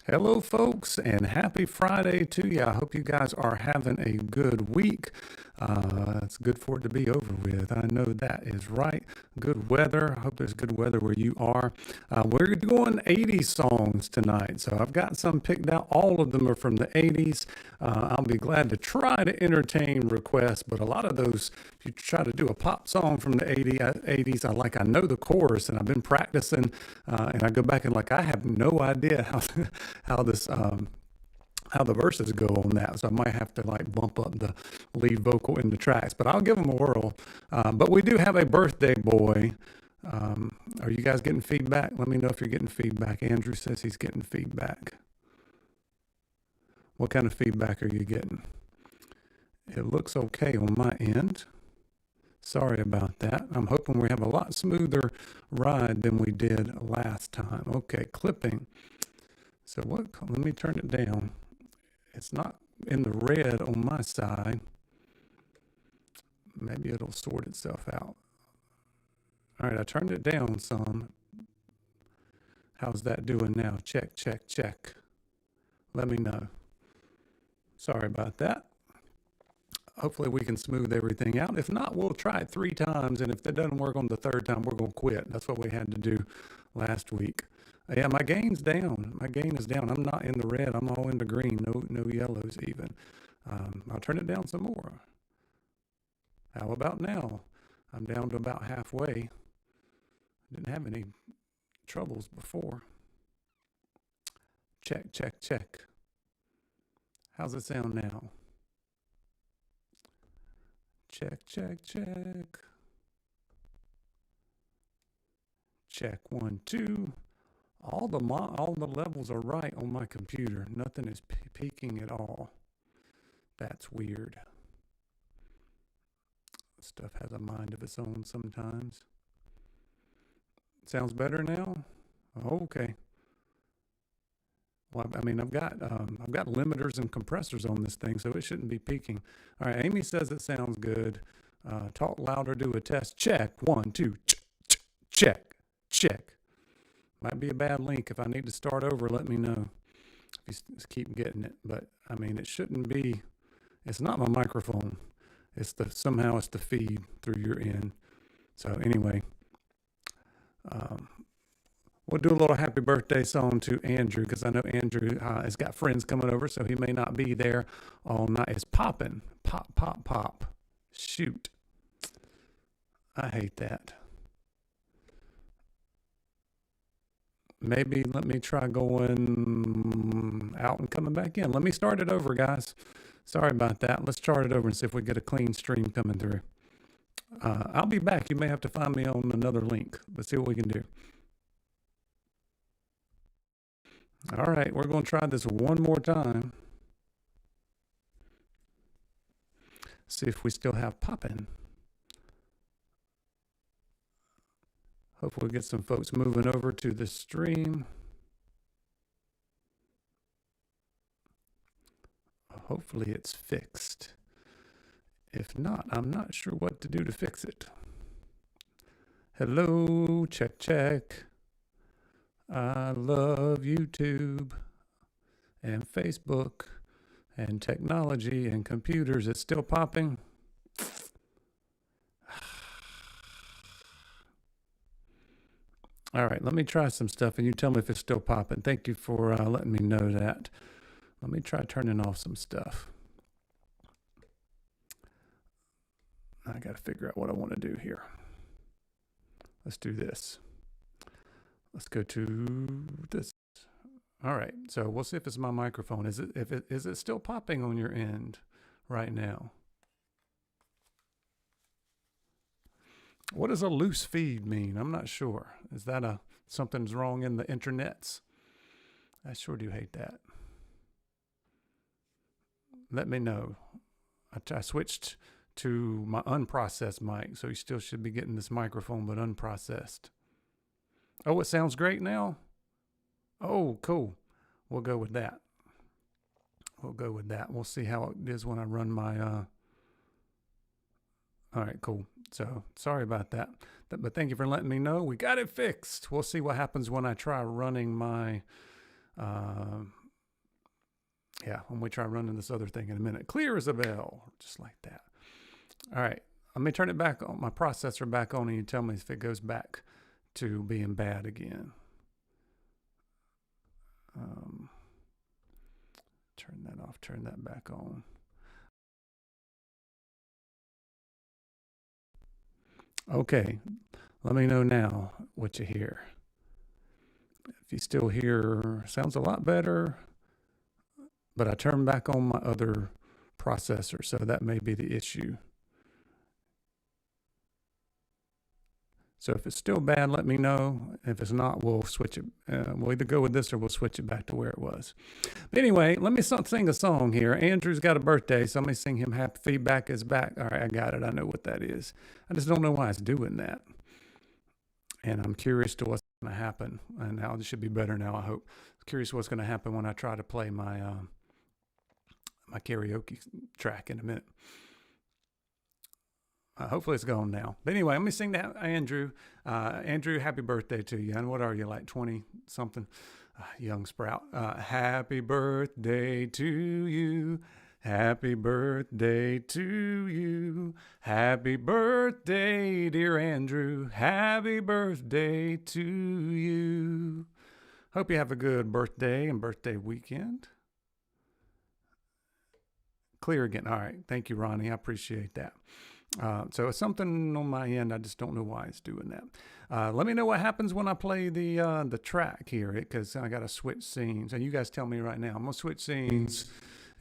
Hello, folks, and happy Friday to you. I hope you guys are having a good week. It's good for it to be over with. I know that is right. Good weather. I hope there's good weather where you are. We're doing 80s songs tonight, so I've got some picked out. All of them are from the 80s. I'll be glad to try to entertain requests, but a lot of those, if you try to do a pop song from the 80s, I know the chorus and I've been practicing, and I go back and I have no idea how this how the verses go on that. So I might have to bump up the lead vocal in the tracks, but I'll give them a whirl. But we do have a birthday boy. Are you guys getting feedback? Let me know if you're getting feedback. Andrew says he's getting feedback. What kind of feedback are you getting? It looks okay on my end. Sorry about that. I'm hoping we have a lot smoother ride than we did last time. Okay, clipping. So let me turn it down. It's not in the red on my side. Maybe it'll sort itself out. All right, I turned it down some. How's that doing now? Check, check, check. Let me know. Sorry about that. Hopefully we can smooth everything out. If not, we'll try it 3 times. And if that doesn't work on the 3rd time, we're going to quit. That's what we had to do last week. Yeah, my gain's down. My gain is down. I'm not in the red. I'm all in the green. No yellows even. I'll turn it down some more. How about now? I'm down to about halfway. Didn't have any troubles before. Check, check, check. How's it sound now? Check, check, check. Check 1, 2. All the levels are right on my computer. Nothing is peaking at all. That's weird. Stuff has a mind of its own sometimes. Sounds better now? Okay. Well, I mean, I've got limiters and compressors on this thing, so it shouldn't be peaking. All right, Amy says it sounds good. Talk louder, do a test. Check 1, 2. Check, check. Might be a bad link. If I need to start over, let me know. If you keep getting it, but I mean, it shouldn't be. It's not my microphone. Somehow it's the feed through your end. So anyway, we'll do a little happy birthday song to Andrew, because I know Andrew has got friends coming over, so he may not be there all night. It's popping. Pop, pop, pop. Shoot. I hate that. Maybe let me try going out and coming back in. Let me start it over, guys. Sorry about that. Let's start it over and see if we get a clean stream coming through. I'll be back. You may have to find me on another link. Let's see what we can do. All right, we're going to try this one more time. See if we still have popping. Hopefully we'll get some folks moving over to the stream. Hopefully it's fixed. If not, I'm not sure what to do to fix it. Hello, check, check. I love YouTube and Facebook and technology and computers. It's still popping. All right, let me try some stuff and you tell me if it's still popping. Thank you for letting me know that. Let me try turning off some stuff. I got to figure out what I want to do here. Let's do this. Let's go to this. All right, so we'll see if it's my microphone. Is it still popping on your end right now? What does a loose feed mean? I'm not sure. Is that something's wrong in the internets? I sure do hate that. Let me know. I switched to my unprocessed mic, so you still should be getting this microphone, but unprocessed. Oh, it sounds great now? Oh, cool. We'll go with that. We'll see how it is when I run my... All right, cool. So sorry about that. But thank you for letting me know. We got it fixed. We'll see what happens when I try running my Yeah, when we try running this other thing in a minute. Clear as a bell, just like that. All right, let me turn it back on, my processor back on, and you tell me if it goes back to being bad again. Turn that off, turn that back on. Okay, let me know now what you hear. If you still hear, sounds a lot better, but I turned back on my other processor, so that may be the issue. So if it's still bad, let me know. If it's not, we'll switch it. We'll either go with this or we'll switch it back to where it was. But anyway, let me sing a song here. Andrew's got a birthday, so let me sing him Happy Feedback is Back. All right, I got it. I know what that is. I just don't know why it's doing that. And I'm curious to what's going to happen. And now it should be better now, I hope. I'm curious what's going to happen when I try to play my my karaoke track in a minute. Hopefully it's gone now. But anyway, let me sing that, Andrew. Andrew, happy birthday to you. And what are you, like 20-something? Young sprout. Happy birthday to you. Happy birthday to you. Happy birthday, dear Andrew. Happy birthday to you. Hope you have a good birthday and birthday weekend. Clear again. All right. Thank you, Ronnie. I appreciate that. So it's something on my end. I just don't know why it's doing that. Let me know what happens when I play the track here, because I got to switch scenes. And you guys tell me right now. I'm going to switch scenes.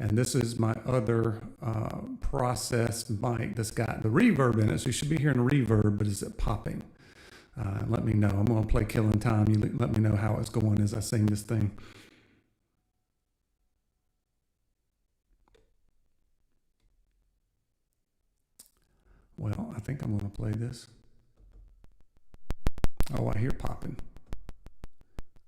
And this is my other processed mic that's got the reverb in it. So you should be hearing reverb, but is it popping? Let me know. I'm going to play Killing Time. You let me know how it's going as I sing this thing. Well, I think I'm going to play this. Oh, I hear popping.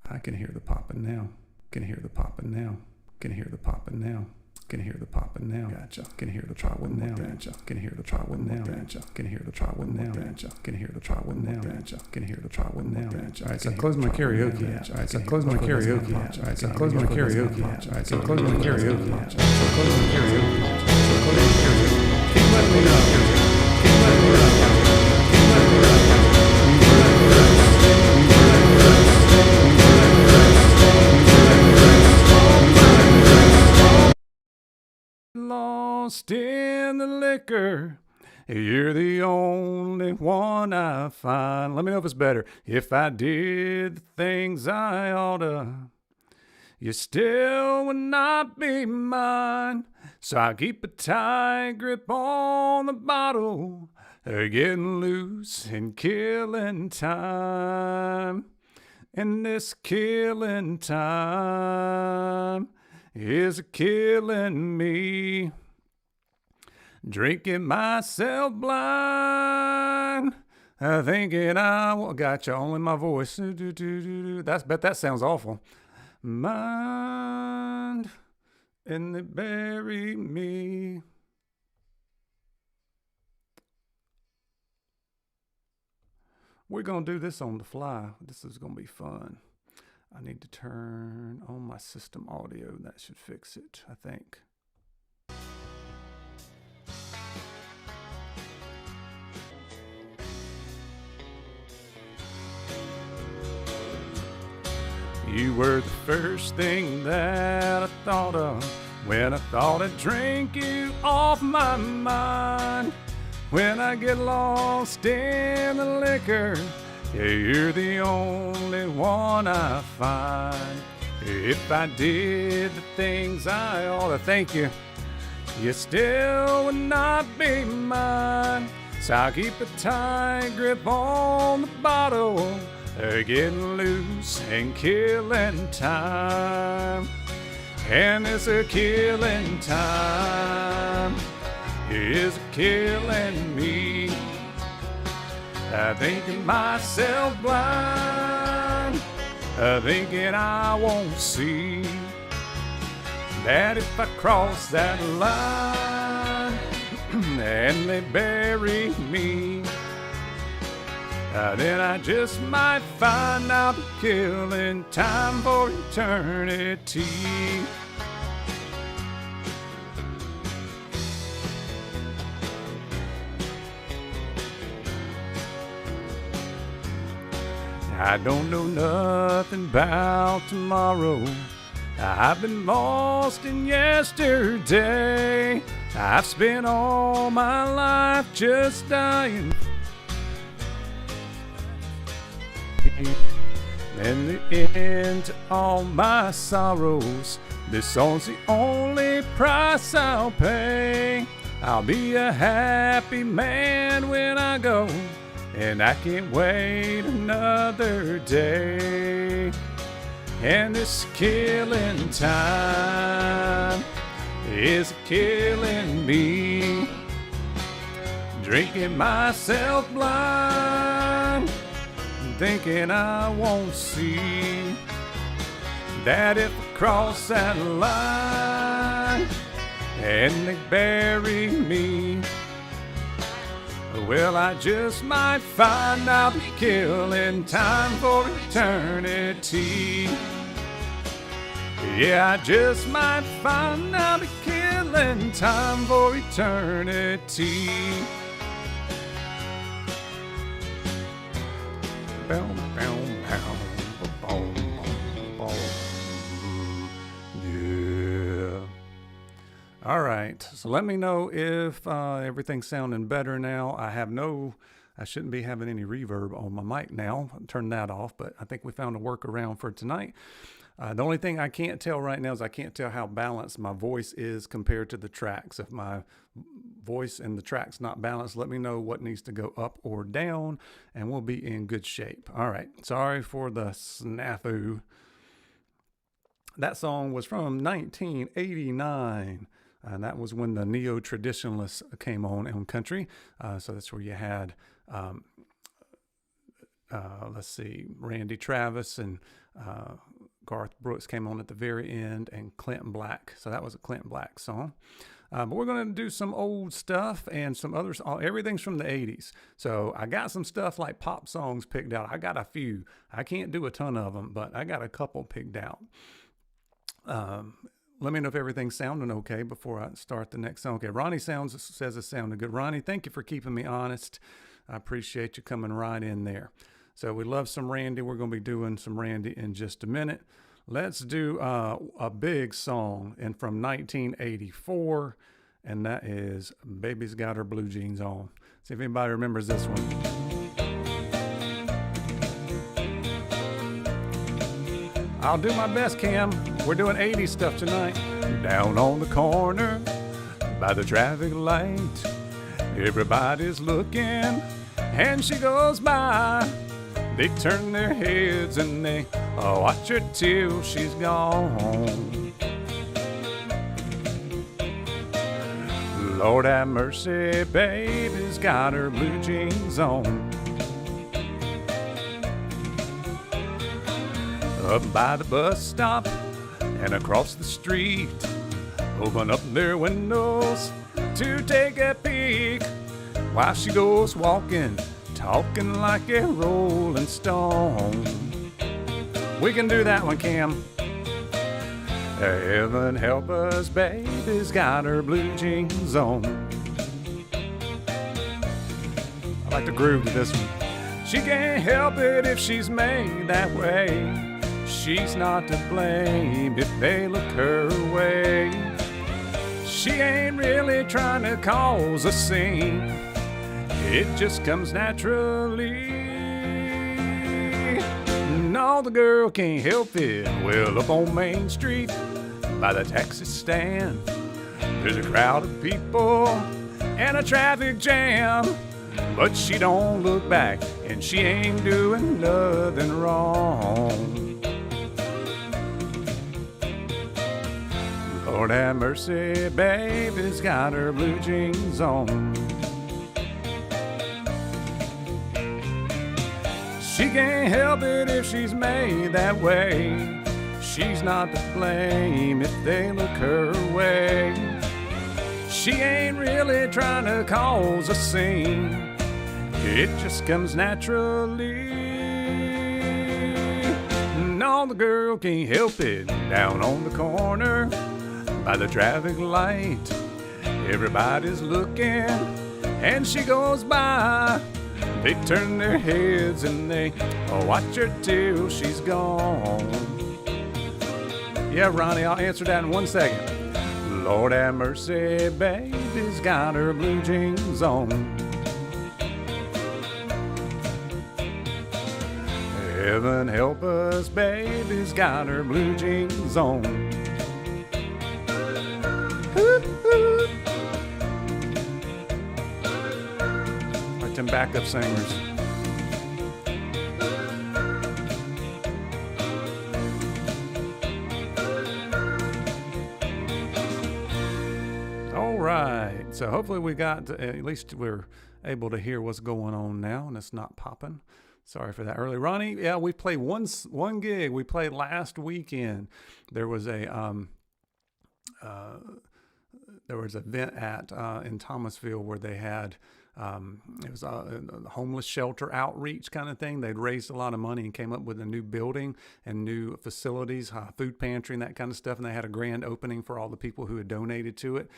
I can hear the popping now. Can hear the popping now. Can hear the popping now. Can hear the popping now. Gotcha. Can hear the troubling now. Gotcha. Can hear the troubling now. Gotcha. Can hear the troubling now. Gotcha. Can hear the troubling now. Gotcha. Can hear the troubling now. Gotcha. All right, so close my karaoke app. All right, so close my karaoke app. All right, so close my karaoke app. All right, so close my karaoke app. So close my karaoke app. So close my karaoke. Keep letting me know. Keep letting me know. Keep letting me know. Lost in the liquor, you're the only one I find. Let me know if it's better. If I did the things I oughta, you still would not be mine. So I keep a tight grip on the bottle, getting loose and killing time. And this killing time is killing me. Drinking myself blind, thinking I gotcha, only my voice. Bet that sounds awful. Mind, and they bury me. We're going to do this on the fly. This is going to be fun. I need to turn on my system audio. That should fix it, I think. You were the first thing that I thought of when I thought I'd drink you off my mind. When I get lost in the liquor, yeah, you're the only one I find. If I did the things I oughta, thank you, you still would not be mine. So I keep a tight grip on the bottle, getting loose and killing time. And it's a killing time, is killing me. Thinking myself blind, thinking I won't see that if I cross that line and they bury me, then I just might find I'll be killing time for eternity. I don't know nothing about tomorrow. I've been lost in yesterday. I've spent all my life just dying. And the end to all my sorrows. This song's the only price I'll pay. I'll be a happy man when I go, and I can't wait another day. And this killing time is killing me. Drinking myself blind, thinking I won't see that if I cross that line and they bury me, well, I just might find I'll be killing time for eternity. Yeah, I just might find I'll be killing time for eternity. Boom, boom, boom, boom, boom, boom. Yeah. All right, so let me know if everything's sounding better now. I shouldn't be having any reverb on my mic now. I'll turn that off, but I think we found a workaround for tonight. The only thing I can't tell right now is I can't tell how balanced my voice is compared to the tracks. If my voice and the track's not balanced, let me know what needs to go up or down, and we'll be in good shape. All right, sorry for the snafu. That song was from 1989. And that was when the neo-traditionalists came on country. So that's where you had, let's see, Randy Travis and Garth Brooks came on at the very end, and Clint Black. So that was a Clint Black song. But we're going to do some old stuff and some others. Everything's from the 80s. So I got some stuff like pop songs picked out. I got a few. I can't do a ton of them, but I got a couple picked out. Let me know if everything's sounding okay before I start the next song. Okay, Ronnie says it sounded good. Ronnie, thank you for keeping me honest. I appreciate you coming right in there. So we love some Randy. We're going to be doing some Randy in just a minute. Let's do a big song from 1984, and that is Baby's Got Her Blue Jeans On. See if anybody remembers this one. I'll do my best, Cam. We're doing 80s stuff tonight. Down on the corner by the traffic light, everybody's looking, and she goes by. They turn their heads and they watch her till she's gone. Lord have mercy, baby's got her blue jeans on. Up by the bus stop and across the street, open up their windows to take a peek while she goes walking, talking like a rolling stone. We can do that one, Cam. Heaven help us, baby's got her blue jeans on. I like to groove to this one. She can't help it if she's made that way. She's not to blame if they look her way. She ain't really trying to cause a scene. It just comes naturally. No, the girl can't help it. Well, up on Main Street by the taxi stand, there's a crowd of people and a traffic jam. But she don't look back, and she ain't doing nothing wrong. Lord have mercy, baby's got her blue jeans on. She can't help it if she's made that way. She's not to blame if they look her way. She ain't really trying to cause a scene. It just comes naturally. No, the girl can't help it. Down on the corner by the traffic light, everybody's looking, and she goes by. They turn their heads and they watch her till she's gone. Yeah, Ronnie, I'll answer that in 1 second. Lord have mercy, baby's got her blue jeans on. Heaven help us, baby's got her blue jeans on. Like them backup singers. All right, so hopefully we got, at least we're able to hear what's going on now and it's not popping. Sorry for that early. Ronnie, yeah, we played one gig. We played last weekend. There was a event at in Thomasville where they had it was a homeless shelter outreach kind of thing. They'd raised a lot of money and came up with a new building and new facilities, food pantry and that kind of stuff. And they had a grand opening for all the people who had donated to it,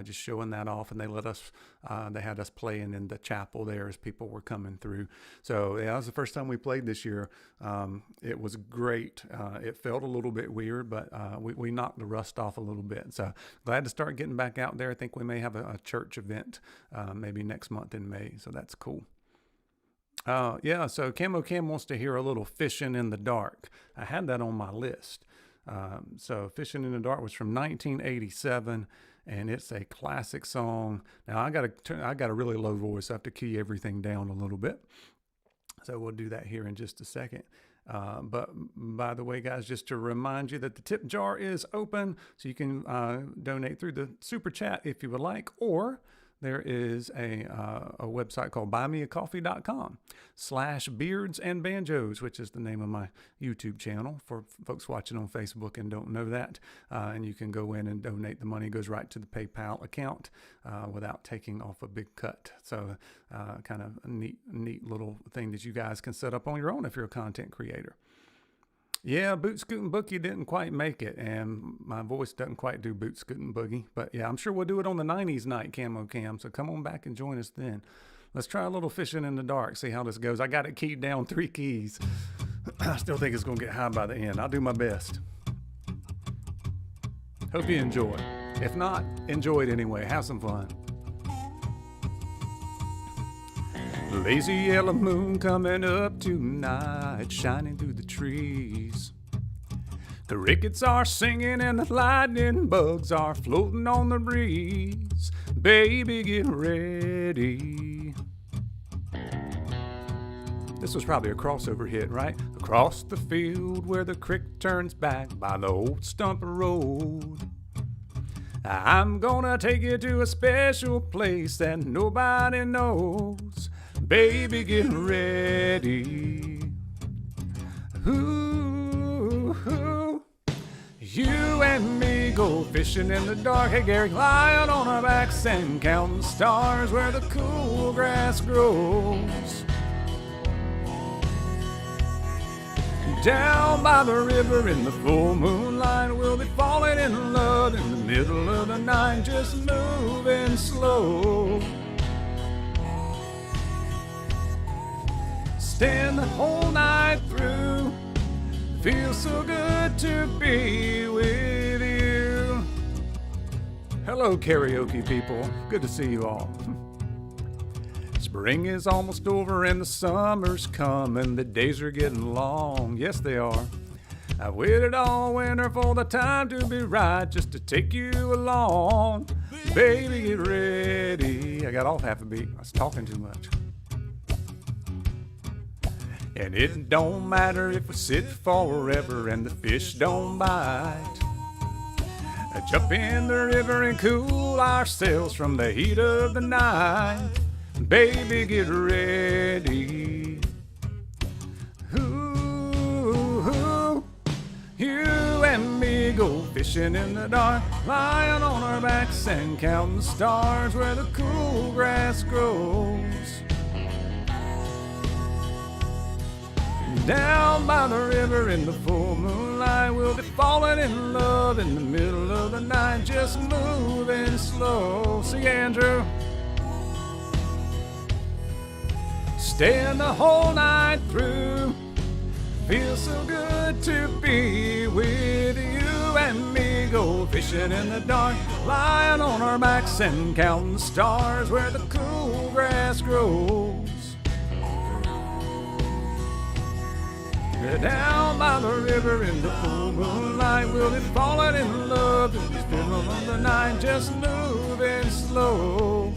just showing that off. And they let us, they had us playing in the chapel there as people were coming through. So yeah, that was the first time we played this year. It was great. It felt a little bit weird, but we knocked the rust off a little bit. So glad to start getting back out there. I think we may have a church event maybe next month in May, so that's cool. Yeah, so Camo Cam wants to hear a little Fishing in the Dark. I had that on my list. So Fishing in the Dark was from 1987, and it's a classic song. Now I got a really low voice, so I have to key everything down a little bit. So we'll do that here in just a second. But by the way, guys, just to remind you that the tip jar is open, so you can donate through the super chat if you would like, or there is a website called buymeacoffee.com/beardsandbanjos, which is the name of my YouTube channel for folks watching on Facebook and don't know that. And you can go in and donate. The money goes right to the PayPal account without taking off a big cut. So kind of a neat little thing that you guys can set up on your own if you're a content creator. Yeah, Boot Scootin' Boogie didn't quite make it, and my voice doesn't quite do Boot Scootin' Boogie. But yeah, I'm sure we'll do it on the 90s night, Camo Cam, so come on back and join us then. Let's try a little Fishing in the Dark, see how this goes. I got it keyed down 3 keys. I still think it's going to get high by the end. I'll do my best. Hope you enjoy. If not, enjoy it anyway. Have some fun. Lazy yellow moon coming up tonight, shining through the trees. The crickets are singing and the lightning bugs are floating on the breeze. Baby, get ready. This was probably a crossover hit, right? Across the field where the creek turns back by the old stump road, I'm gonna take you to a special place that nobody knows. Baby, get ready. Ooh, you and me go fishing in the dark. Hey, Gary, lying on our backs and counting stars where the cool grass grows. Down by the river in the full moonlight, we'll be falling in love in the middle of the night, just moving slow. Stand the whole night through. Feels so good to be with you. Hello, karaoke people. Good to see you all. Spring is almost over and the summer's coming. The days are getting long. Yes, they are. I've waited all winter for the time to be right, just to take you along. Baby, get ready. I got off half a beat. I was talking too much. And it don't matter if we sit forever and the fish don't bite. Jump in the river and cool ourselves from the heat of the night. Baby, get ready. Ooh, you and me go fishing in the dark, lying on our backs and counting stars where the cool grass grows. Down by the river in the full moonlight, we'll be falling in love in the middle of the night, just moving slow. See, Andrew? Staying the whole night through. Feels so good to be with you and me. Go fishing in the dark, lying on our backs and counting stars where the cool grass grows. Down by the river in the full moonlight, we'll be falling in love in the middle of the night, just moving slow.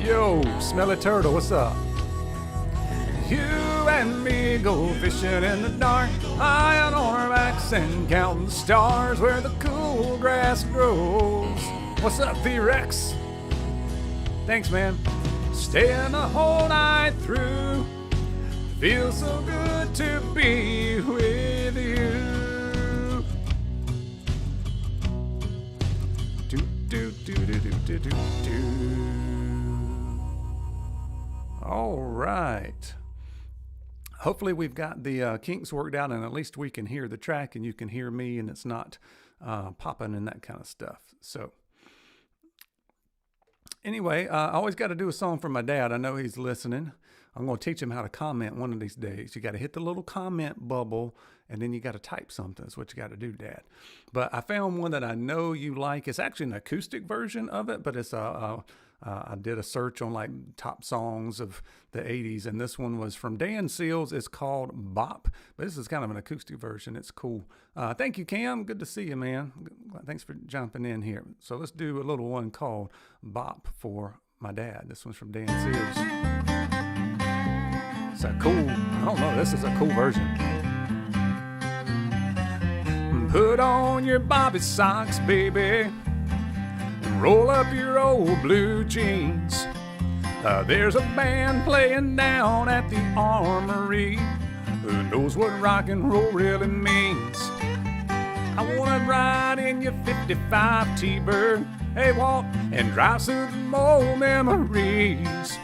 Yo, smelly turtle, what's up? You and me go fishing in the dark, lying on our backs and counting the stars where the cool grass grows. What's up, T-Rex? Thanks, man. Staying the whole night through. Feels so good to be with you. Do, do, do, do, do, do, do, do. All right. Hopefully we've got the kinks worked out, and at least we can hear the track and you can hear me, and it's not popping and that kind of stuff. So anyway, I always got to do a song for my dad. I know he's listening. I'm going to teach him how to comment one of these days. You got to hit the little comment bubble, and then you got to type something. That's what you got to do, Dad. But I found one that I know you like. It's actually an acoustic version of it, but it's I did a search on like top songs of the 80s, and this one was from Dan Seals. It's called Bop, but this is kind of an acoustic version. It's cool. Thank you, Cam. Good to see you, man. Thanks for jumping in here. So let's do a little one called Bop for my dad. This one's from Dan Seals. It's a cool, I don't know, this is a cool version. Put on your bobby socks, baby, and roll up your old blue jeans. There's a band playing down at the Armory. Who knows what rock and roll really means? I wanna ride in your 55 T-Bird, hey, walk and drive some old memories.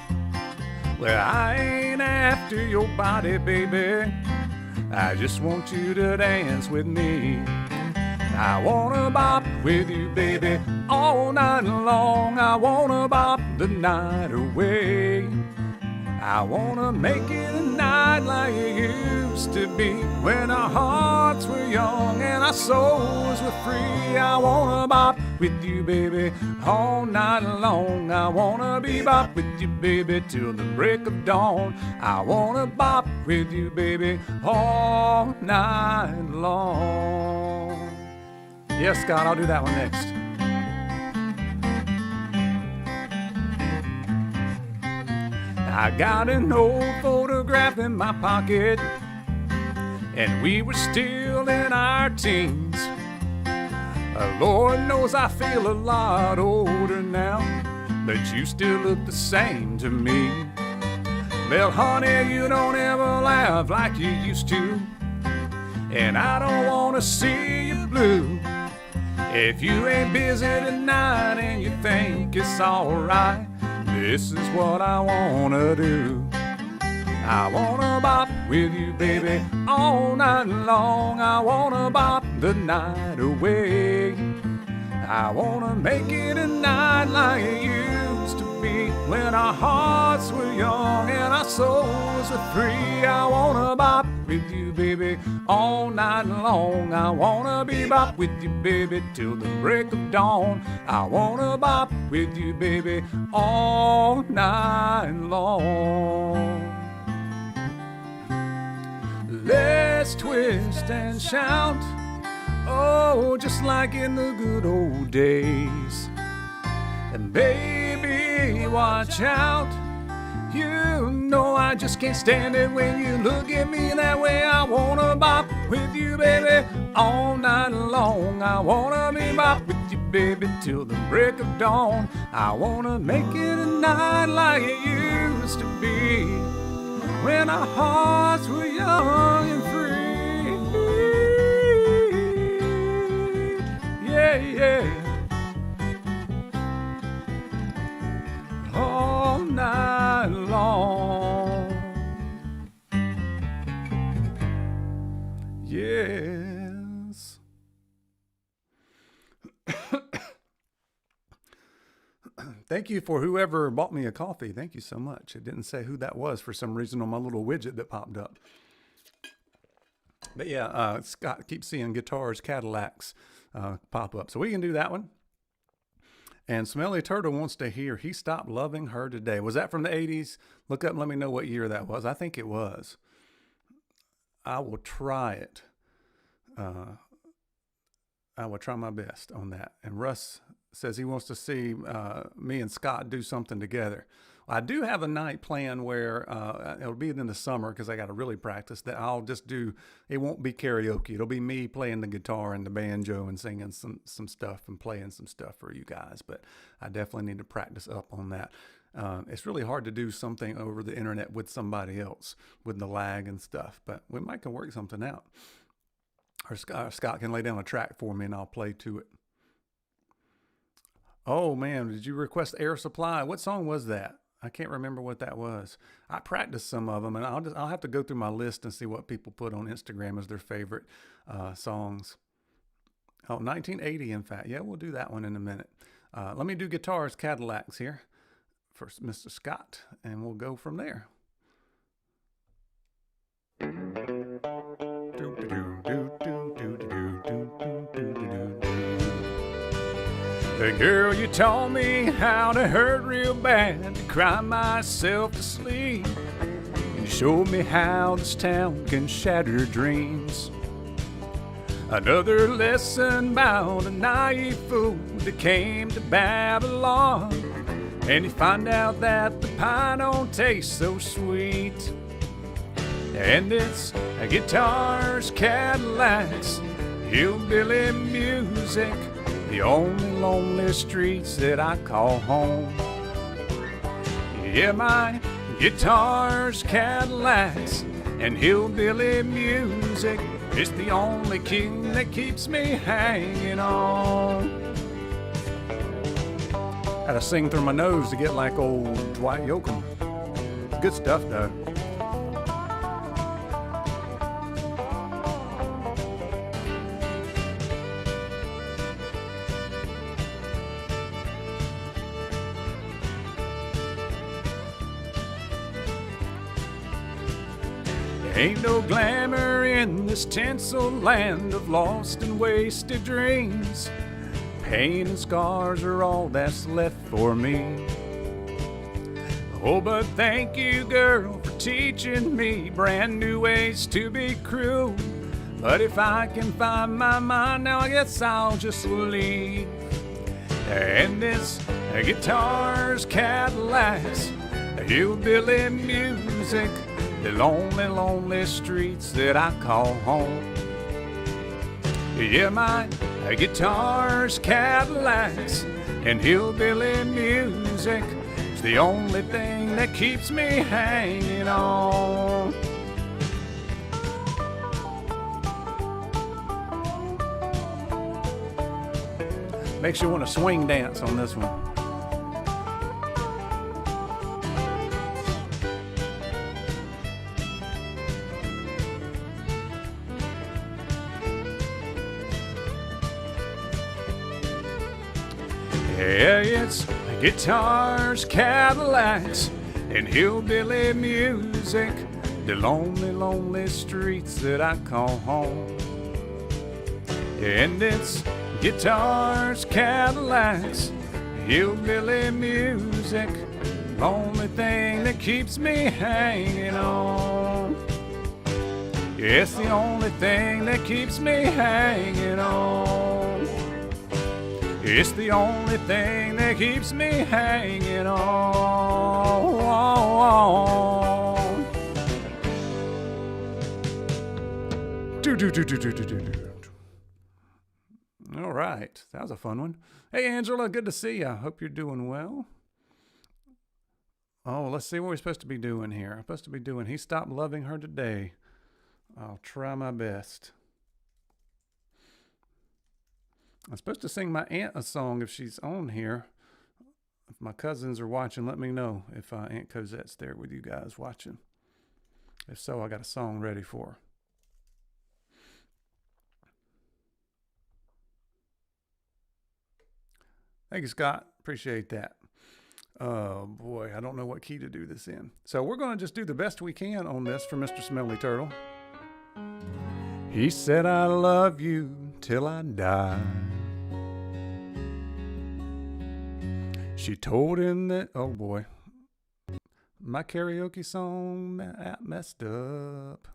Well, I ain't after your body, baby. I just want you to dance with me. I wanna bop with you, baby, all night long. I wanna bop the night away. I wanna make it a night like it used to be, when our hearts were young and our souls were free. I wanna bop with you, baby, all night long. I wanna be bop with you, baby, till the break of dawn. I wanna bop with you, baby, all night long. Yes, Scott, I'll do that one next. I got an old photograph in my pocket, and we were still in our teens. Lord knows I feel a lot older now, but you still look the same to me. Well, honey, you don't ever laugh like you used to, and I don't wanna see you blue. If you ain't busy tonight and you think it's alright, this is what I wanna do. I wanna bop with you, baby, all night long. I wanna bop the night away. I wanna make it a night like it used to be, when our hearts were young and our souls were free. I wanna bop with you, baby, all night long. I wanna be bop with you, baby, till the break of dawn. I wanna bop with you, baby, all night long. Let's twist and shout, oh, just like in the good old days. And baby, watch out, you know I just can't stand it when you look at me that way. I wanna bop with you, baby, all night long. I wanna be bop with you, baby, till the break of dawn. I wanna make it a night like it used to be, when our hearts were young and free. Yeah, yeah. All night long. Yes. Thank you for whoever bought me a coffee. Thank you so much. It didn't say who that was for some reason on my little widget that popped up. But yeah, Scott keeps seeing guitars, Cadillacs pop up. So we can do that one. And Smelly Turtle wants to hear He Stopped Loving Her Today. Was that from the 80s? Look up and let me know what year that was. I think it was. I will try it. I will try my best on that. And Russ says he wants to see me and Scott do something together. I do have a night planned where it'll be in the summer because I got to really practice that. I'll just do, it won't be karaoke. It'll be me playing the guitar and the banjo and singing some stuff and playing some stuff for you guys. But I definitely need to practice up on that. It's really hard to do something over the internet with somebody else with the lag and stuff, but we might can work something out. Or Scott can lay down a track for me and I'll play to it. Oh man, did you request Air Supply? What song was that? I can't remember what that was. I practiced some of them, and I'll have to go through my list and see what people put on Instagram as their favorite songs. Oh, 1980, in fact. Yeah, we'll do that one in a minute. Let me do guitars, Cadillacs here for Mr. Scott, and we'll go from there. The girl, you taught me how to hurt real bad, to cry myself to sleep. You showed me how this town can shatter dreams. Another lesson about a naive fool that came to Babylon, and you find out that the pie don't taste so sweet. And it's guitars, Cadillacs, hillbilly music, the only lonely streets that I call home. Yeah, my guitars, Cadillacs, and hillbilly music, it's the only king that keeps me hanging on. Had to sing through my nose to get like old Dwight Yoakam. Good stuff though. Ain't no glamour in this tinsel land of lost and wasted dreams. Pain and scars are all that's left for me. Oh, but thank you, girl, for teaching me brand new ways to be cruel. But if I can find my mind now, I guess I'll just leave. And this guitars, Cadillacs, hillbilly music, the lonely, lonely streets that I call home. Yeah, my guitars, Cadillacs, and hillbilly music is the only thing that keeps me hanging on. Makes you want to swing dance on this one. Yeah, it's guitars, Cadillacs, and hillbilly music, the lonely, lonely streets that I call home. And it's guitars, Cadillacs, hillbilly music, the only thing that keeps me hanging on. Yeah, it's the only thing that keeps me hanging on. It's the only thing that keeps me hanging on. All right, that was a fun one. Hey, Angela, good to see you. I hope you're doing well. Oh, let's see what we're supposed to be doing here. I'm supposed to be doing He Stopped Loving Her Today. I'll try my best. I'm supposed to sing my aunt a song if she's on here. If my cousins are watching, let me know if Aunt Cosette's there with you guys watching. If so, I got a song ready for her. Thank you, Scott. Appreciate that. Oh boy, I don't know what key to do this in. So we're going to just do the best we can on this for Mr. Smelly Turtle. He said, I love you till I die. She told him that, oh boy, my karaoke song messed up.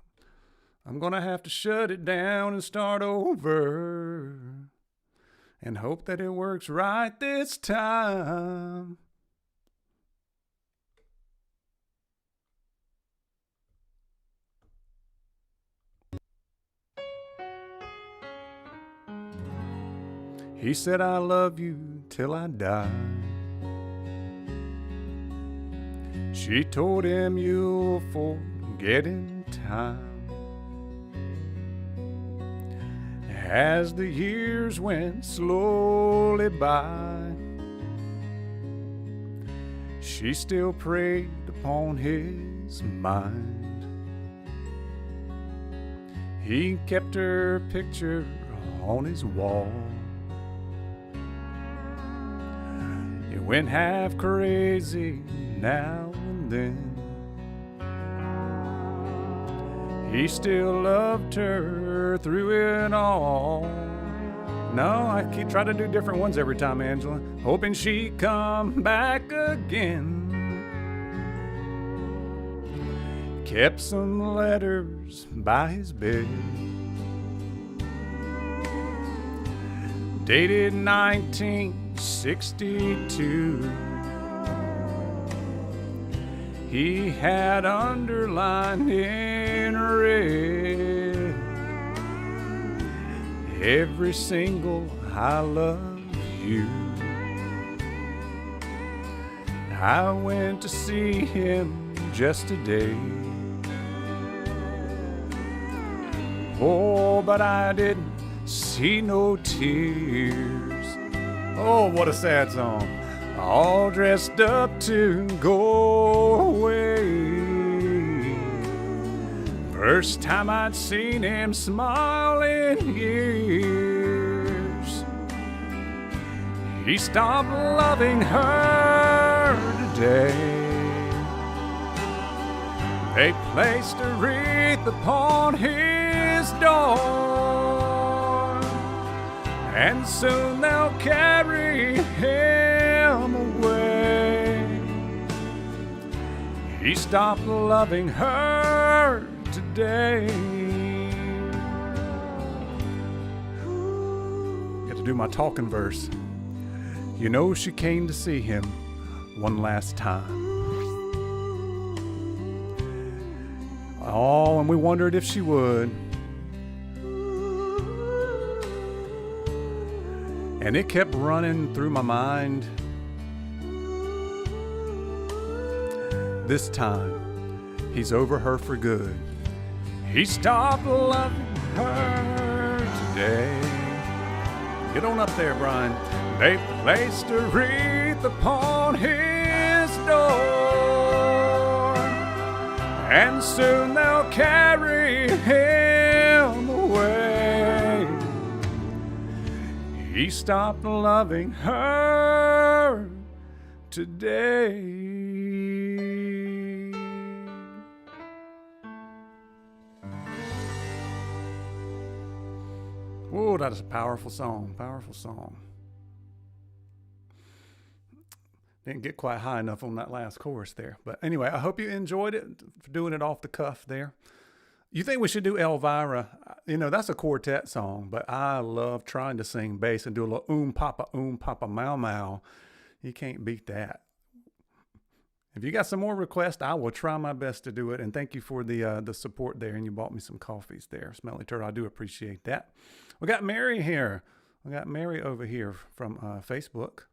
I'm going to have to shut it down and start over and hope that it works right this time. He said, I love you till I die. She told him you'll forget in time. As the years went slowly by, she still preyed upon his mind. He kept her picture on his wall. He went half crazy now and then. He still loved her through it all. No, I keep trying to do different ones every time, Angela, hoping she'd come back again. Kept some letters by his bed, dated 1962. He had underlined in red every single I love you. I went to see him just today. Oh, but I didn't see no tears. Oh, what a sad song. All dressed up to go away. First time I'd seen him smile in years. He stopped loving her today. They placed a wreath upon his door, and soon they'll carry him away. He stopped loving her today. Got to do my talking verse. You know, she came to see him one last time. Oh, and we wondered if she would. And it kept running through my mind. This time, he's over her for good. He stopped loving her today. Get on up there, Brian. They placed a wreath upon his door, and soon they'll carry him away. He stopped loving her today. Whoa, that is a powerful song, powerful song. Didn't get quite high enough on that last chorus there. But anyway, I hope you enjoyed it, for doing it off the cuff there. You think we should do Elvira? You know, that's a quartet song, but I love trying to sing bass and do a little papa, mau, mau. You can't beat that. If you got some more requests, I will try my best to do it. And thank you for the support there. And you bought me some coffees there, Smelly Turtle. I do appreciate that. We got Mary here. We got Mary over here from Facebook.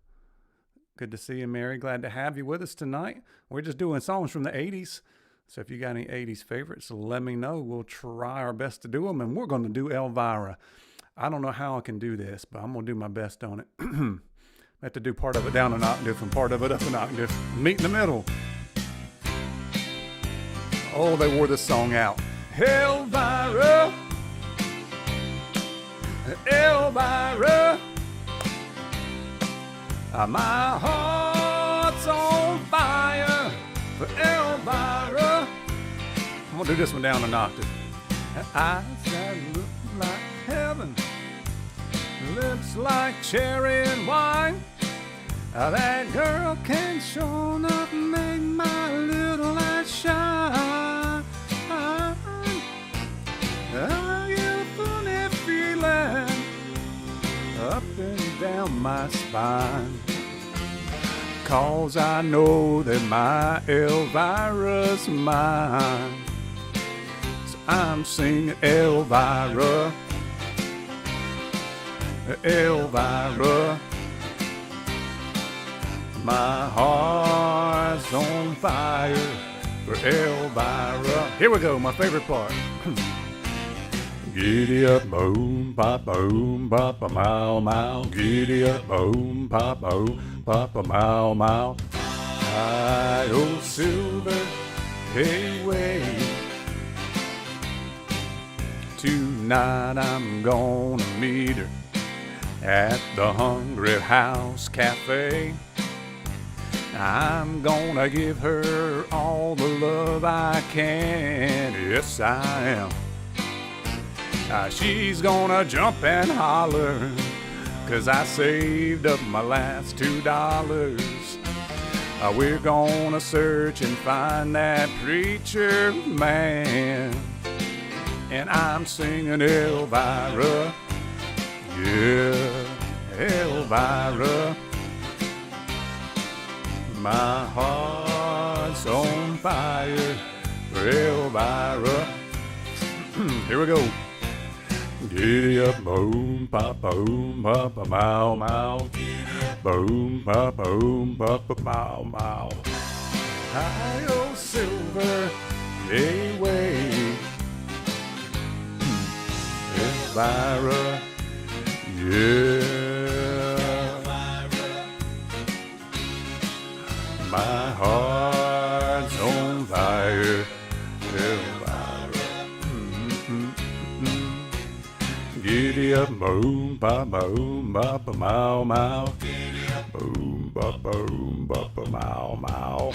Good to see you, Mary. Glad to have you with us tonight. We're just doing songs from the 80s. So if you got any 80s favorites, let me know. We'll try our best to do them. And we're going to do Elvira. I don't know how I can do this, but I'm going to do my best on it. I have to do part of it down an octave and part of it up an octave. Meet in the middle. Oh, they wore this song out. Elvira, Elvira, My heart's on fire for Elvira. I'm gonna do this one down an octave. Eyes that look like heaven, lips like cherry and wine. That girl can sure enough make my little light shine. I get a funny feeling up and down my spine, 'cause I know that my Elvira's mine. So I'm singing Elvira, Elvira. My heart's on fire for Elvira. Here we go, my favorite part. Giddy up, boom, pop, a mow, mow. Giddy up, boom, pop, a mow, mow. Hi, oh, silver, hey, wait. Tonight I'm gonna meet her at the Hungry House Cafe. I'm gonna give her all the love I can. Yes, I am. She's gonna jump and holler, 'cause I saved up my last $2. We're gonna search and find that preacher man. And I'm singing Elvira, yeah, Elvira. My heart's on fire for Elvira. Here we go. Giddy up, boom, pop, a mow, mow. Boom, pop, a mow, mow. High old silver, away. Elvira, yeah. My heart's on fire, Elvira. Giddy up, boom, pop, a mow, mow. Boom, pop, a mow, mow.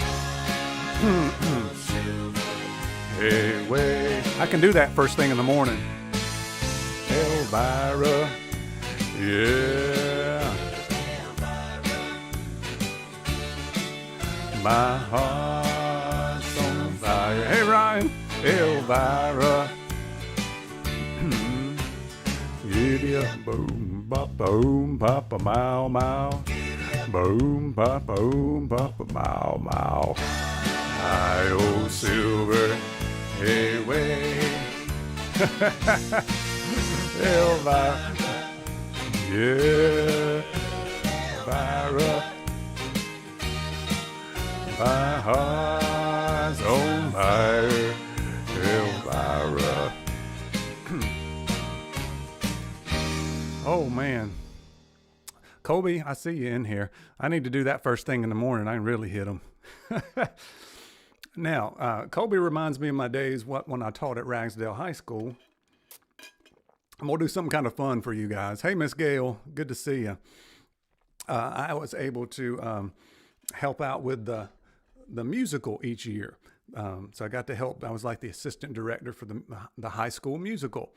Hey, way. I can do that first thing in the morning. Elvira, yeah. My heart's on fire. Hey, Ryan. Elvira. Giddy up, boom, pop, a mow, mow. Boom, pop, a mow, mow. Hi, old silver, hey, way. Elvira, yeah, Elvira. My heart's on fire, Elvira. Oh, man. Colby, I see you in here. I need to do that first thing in the morning. I can really hit them. Now, Colby reminds me of my days when I taught at Ragsdale High School. I'm going to do something kind of fun for you guys. Hey, Miss Gail, good to see you. I was able to help out with the musical each year. So I got to help. I was like the assistant director for the high school musical.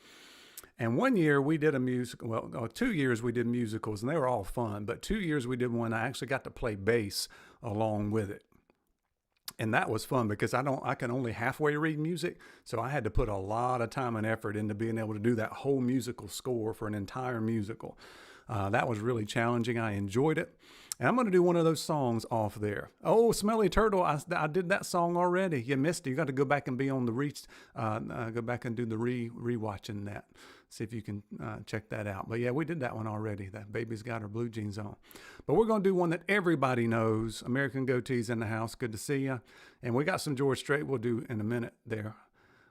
And one year we did a musical, well, 2 years we did musicals, and they were all fun. But 2 years we did one, I actually got to play bass along with it. And that was fun because I can only halfway read music. So I had to put a lot of time and effort into being able to do that whole musical score for an entire musical. That was really challenging. I enjoyed it. And I'm going to do one of those songs off there. Oh, Smelly Turtle, I did that song already. You missed it. You got to go back and be on the go back and do the rewatching that. See if you can check that out. But yeah, we did that one already. That Baby's Got Her Blue Jeans On. But we're going to do one that everybody knows. American Goatee's in the house. Good to see you. And we got some George Strait we'll do in a minute there.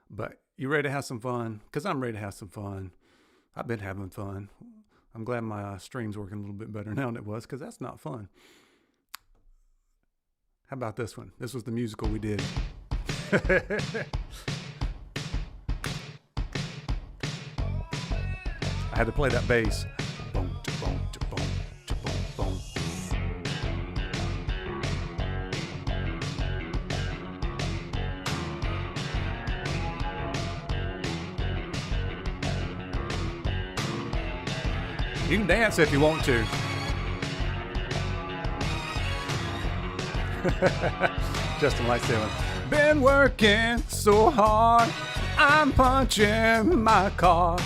But you ready to have some fun? Because I'm ready to have some fun. I've been having fun. I'm glad my stream's working a little bit better now than it was, because that's not fun. How about this one? This was the musical we did. I had to play that bass. Boom, boom, boom, boom, boom. You can dance if you want to. Justin likes doing. Been working so hard, I'm punching my card.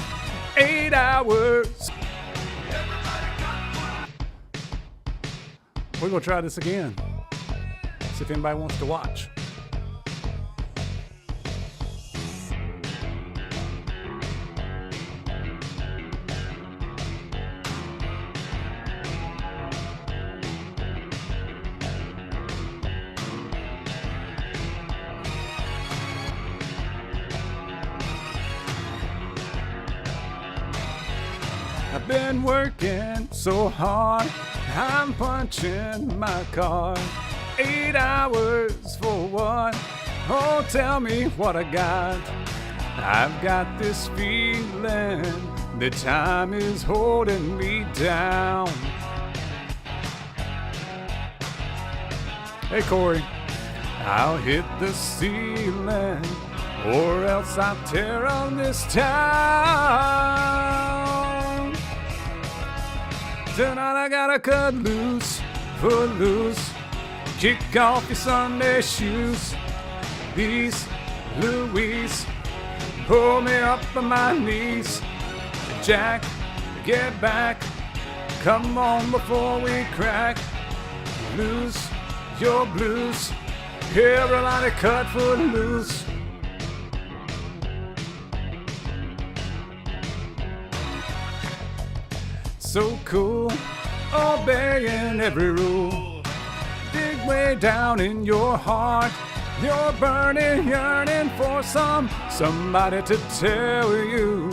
8 hours. We're gonna try this again. See if anybody wants to watch. I've been working so hard, I'm punching my card. 8 hours for what? Oh, tell me what I got. I've got this feeling that time is holding me down. Hey, Corey. I'll hit the ceiling, or else I'll tear on this town. Tonight I gotta cut loose, foot loose, kick off your Sunday shoes. These Louise, pull me up on my knees. Jack, get back, come on before we crack. Lose your blues, everybody cut foot loose. So cool, obeying every rule. Dig way down in your heart. You're burning, yearning for somebody to tell you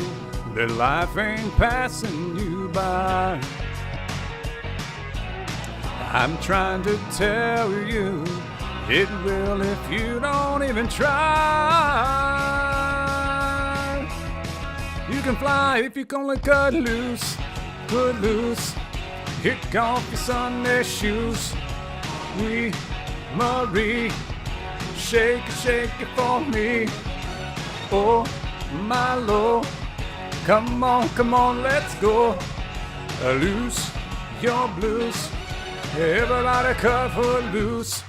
that life ain't passing you by. I'm trying to tell you it will if you don't even try. You can fly if you can only cut loose. Put loose, kick off your Sunday shoes. Marie, shake it for me. Oh, my Lord, come on, let's go. Loose your blues, everybody cut foot loose.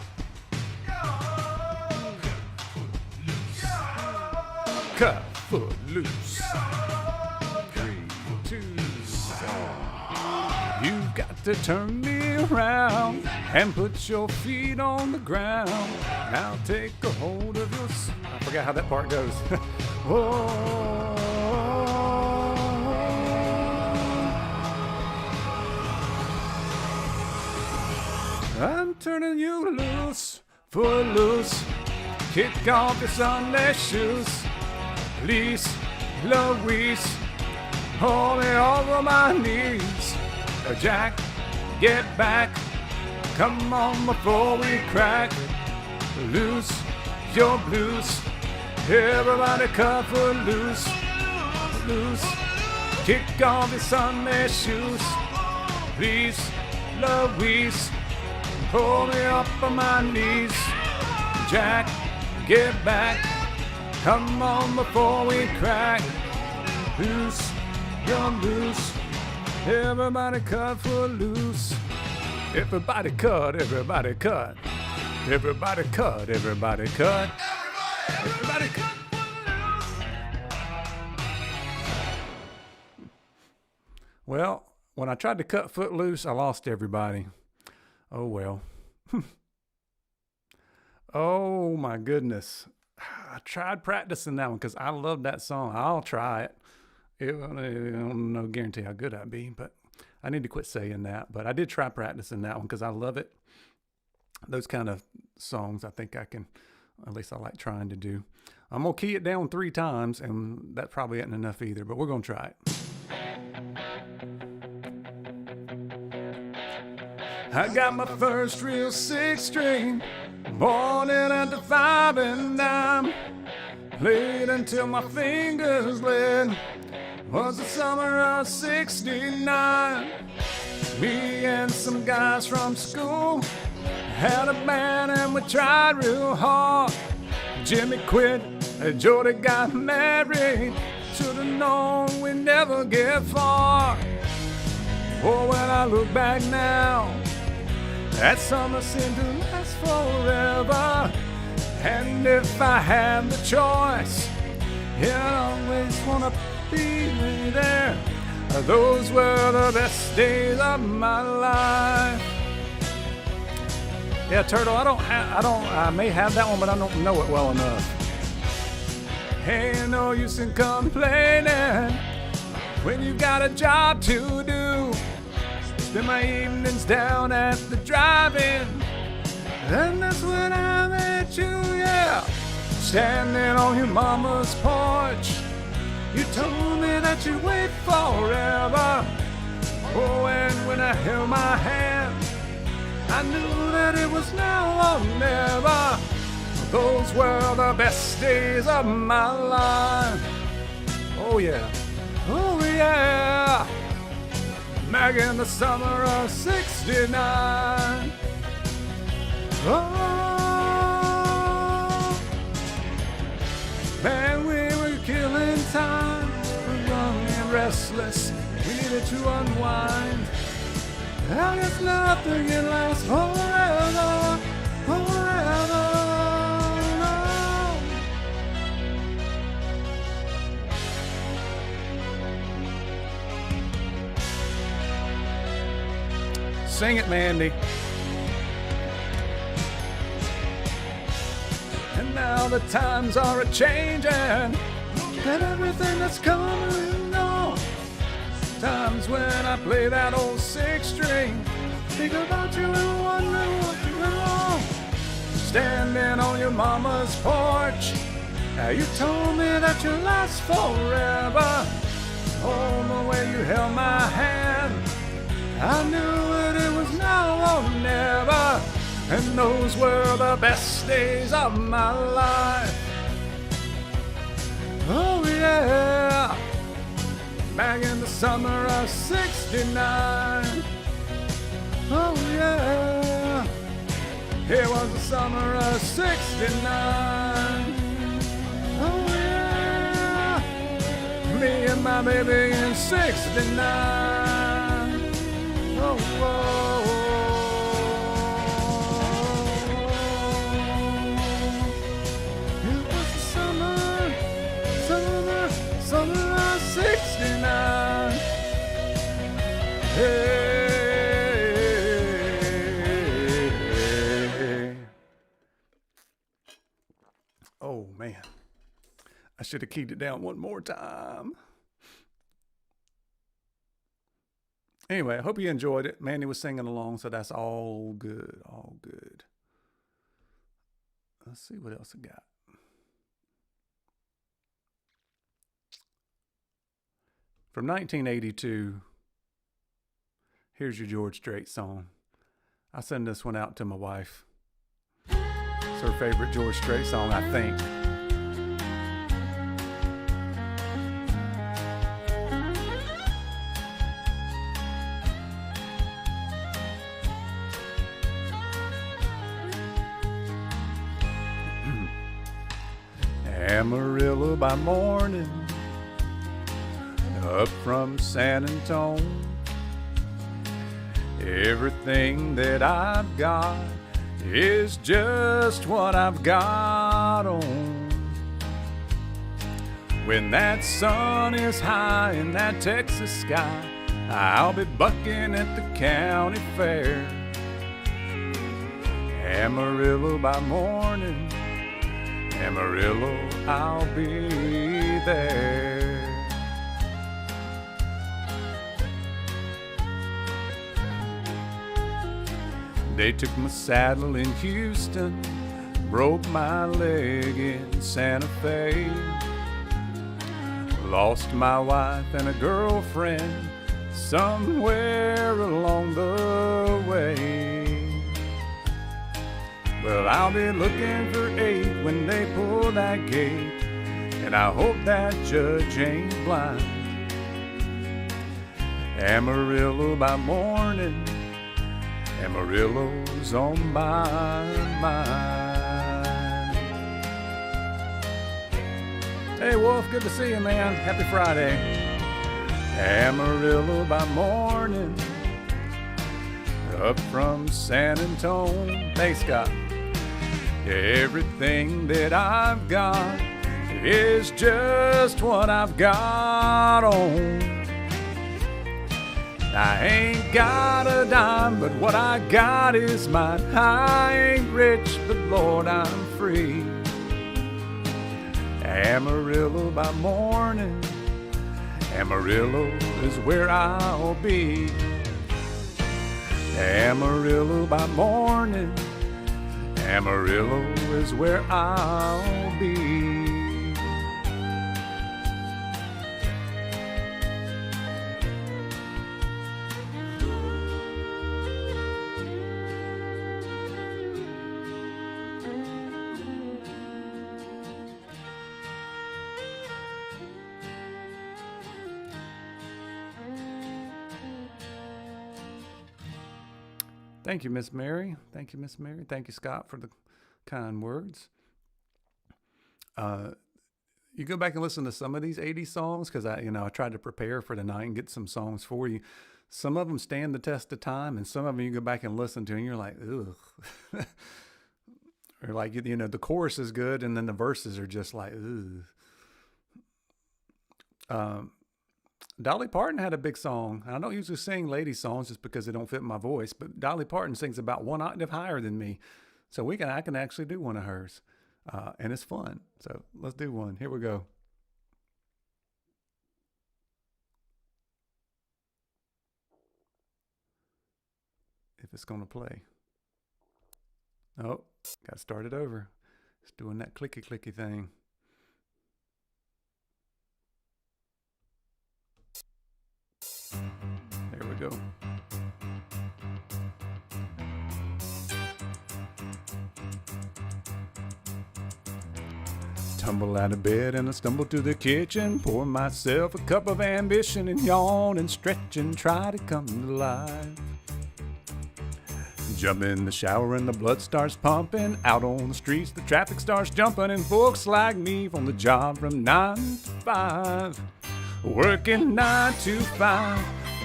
Cut foot loose. You've got to turn me around and put your feet on the ground. Now take a hold of your... I forgot how that part goes. Oh, I'm turning you loose, foot loose. Kick off your Sunday shoes. Please, Louise, hold me over my knees. Jack, get back, come on before we crack. Loose your blues, everybody cut foot loose. Loose, kick off your Sunday shoes. Please, Louise, hold me up on my knees. Jack, get back, come on before we crack. Loose your blues, everybody cut foot loose. Everybody cut, everybody cut. Everybody cut, everybody cut. Everybody cut. Well, when I tried to cut foot loose, I lost everybody. Oh well. Oh my goodness. I tried practicing that one because I love that song. I'll try it. No guarantee how good I'd be, but I need to quit saying that. But I did try practicing that one because I love it. Those kind of songs I think I can, at least I like trying to do. I'm going to key it down 3 times, and that probably isn't enough either, but we're going to try it. I got my first real 6-string, bought it at the 5 and dime. Played until my fingers bled. Was the summer of '69. Me and some guys from school had a band and we tried real hard. Jimmy quit, Jody got married. Should've known we'd never get far. Oh, when I look back now, that summer seemed to last forever. And if I had the choice, yeah, I'd always wanna be there. Those were the best days of my life. Yeah, Turtle, I may have that one, but I don't know it well enough. Ain't no use in complaining when you got a job to do. Spend my evenings down at the drive-in, and that's when I met you, yeah. Standing on your mama's porch, you told me that you'd wait forever. Oh, and when I held my hand, I knew that it was now or never. Those were the best days of my life. Oh yeah, oh yeah. Back in the summer of '69. Oh, man, we were killing time. We're young and restless. We needed to unwind. I guess nothing can last forever, forever. Sing it, Mandy. And now the times are a-changing, and everything that's coming and gone. Times when I play that old 6-string, think about you and wonder what you went wrong. Standing on your mama's porch, you told me that you'd last forever. Oh, the way you held my hand, I knew that it was now or never. And those were the best days of my life. Oh yeah, back in the summer of '69. Oh yeah, it was the summer of '69. Oh yeah, me and my baby in '69. Oh, whoa. It was the summer of '69. Hey. Oh, man. I should have keyed it down one more time. Anyway, I hope you enjoyed it. Mandy was singing along, so that's all good, all good. Let's see what else I got. From 1982, here's your George Strait song. I send this one out to my wife. It's her favorite George Strait song, I think. Amarillo by morning, up from San Antone. Everything that I've got is just what I've got on. When that sun is high in that Texas sky, I'll be bucking at the county fair. Amarillo by morning, Amarillo, I'll be there. They took my saddle in Houston, broke my leg in Santa Fe. Lost my wife and a girlfriend somewhere along the way. Well, I'll be looking for 8 when they pull that gate, and I hope that judge ain't blind. Amarillo by morning, Amarillo's on my mind. Hey Wolf, good to see you, man. Happy Friday. Amarillo by morning, up from San Antonio. Thanks, Scott. Everything that I've got is just what I've got on. I ain't got a dime, but what I got is mine. I ain't rich, but Lord, I'm free. Amarillo by morning, Amarillo is where I'll be. Amarillo by morning, Amarillo is where I'll be. Thank you, Miss Mary. Thank you, Miss Mary. Thank you, Scott, for the kind words. You go back and listen to some of these 80s songs because I tried to prepare for tonight and get some songs for you. Some of them stand the test of time, and some of them you go back and listen to, and you're like, ugh. Or like, the chorus is good, and then the verses are just like, ugh. Dolly Parton had a big song. I don't usually sing lady songs just because they don't fit my voice, but Dolly Parton sings about one octave higher than me. So I can actually do one of hers. And it's fun. So let's do one. Here we go. If it's going to play. Oh, got to start it over. It's doing that clicky thing. There we go. Tumble out of bed and I stumble to the kitchen, pour myself a cup of ambition and yawn and stretch and try to come to life. Jump in the shower and the blood starts pumping. Out on the streets the traffic starts jumping, and folks like me on the job from 9 to 5. Working 9 to 5,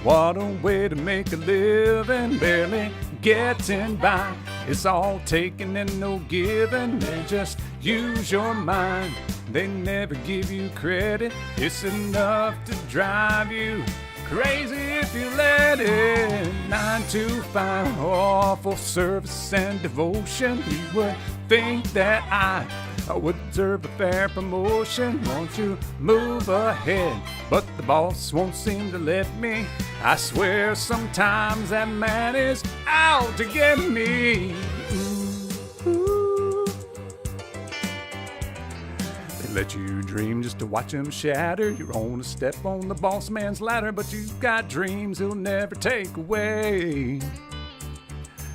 what a way to make a living, barely getting by. It's all taking and no giving, they just use your mind. They never give you credit, it's enough to drive you crazy if you let it. 9 to 5, awful service and devotion. You would think that I would deserve a fair promotion. Won't you move ahead? But the boss won't seem to let me. I swear sometimes that man is out to get me. Ooh. They let you dream just to watch him shatter. You're on a step on the boss man's ladder, but you've got dreams he'll never take away.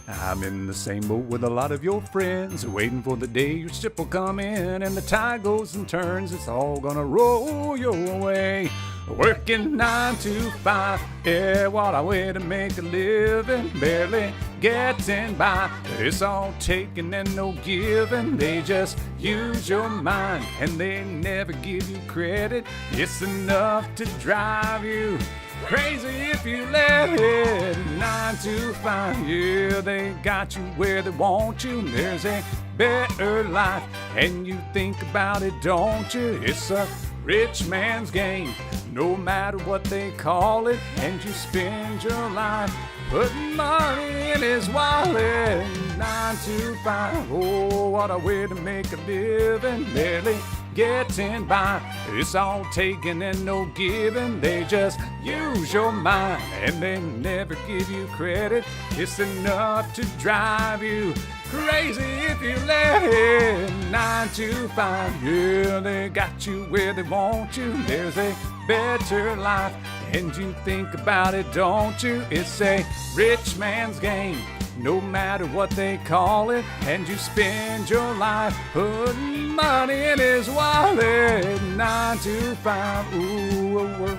I'm in the same boat with a lot of your friends, waiting for the day your ship will come in and the tide goes and turns. It's all gonna roll your way. Working 9 to 5, yeah, what a way to make a living, barely getting by. It's all taking and no giving. They just use your mind and they never give you credit. It's enough to drive you crazy if you let it. 9 to 5, yeah, they got you where they want you. There's a better life, and you think about it, don't you? It's a rich man's game, no matter what they call it. And you spend your life putting money in his wallet. 9 to 5, oh, what a way to make a living, barely getting by. It's all taking and no giving. They just use your mind and they never give you credit. It's enough to drive you crazy if you let it. 9 to 5, yeah, they got you where they want you. There's a better life, and you think about it, don't you? It's a rich man's game, no matter what they call it. And you spend your life putting money in his wallet. 9 to 5, ooh,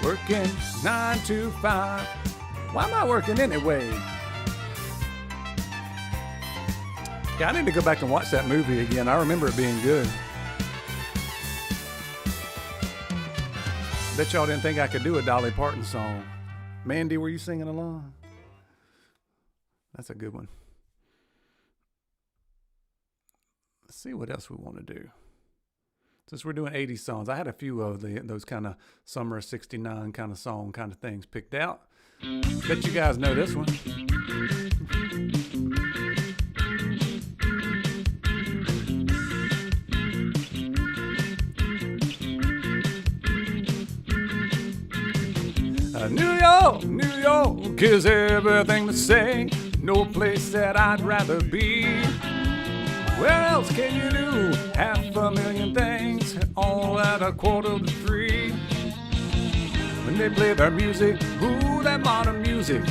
working 9 to 5. Why am I working anyway? Yeah, I need to go back and watch that movie again. I remember it being good. Bet y'all didn't think I could do a Dolly Parton song. Mandy, were you singing along? That's a good one. Let's see what else we want to do. Since we're doing 80s songs, I had a few of those kind of summer 69 kind of song kind of things picked out. Bet you guys know this one. New York is everything to say. No place that I'd rather be. Where else can you do 500,000 things, all at 2:45? When they play their music, ooh, that modern music,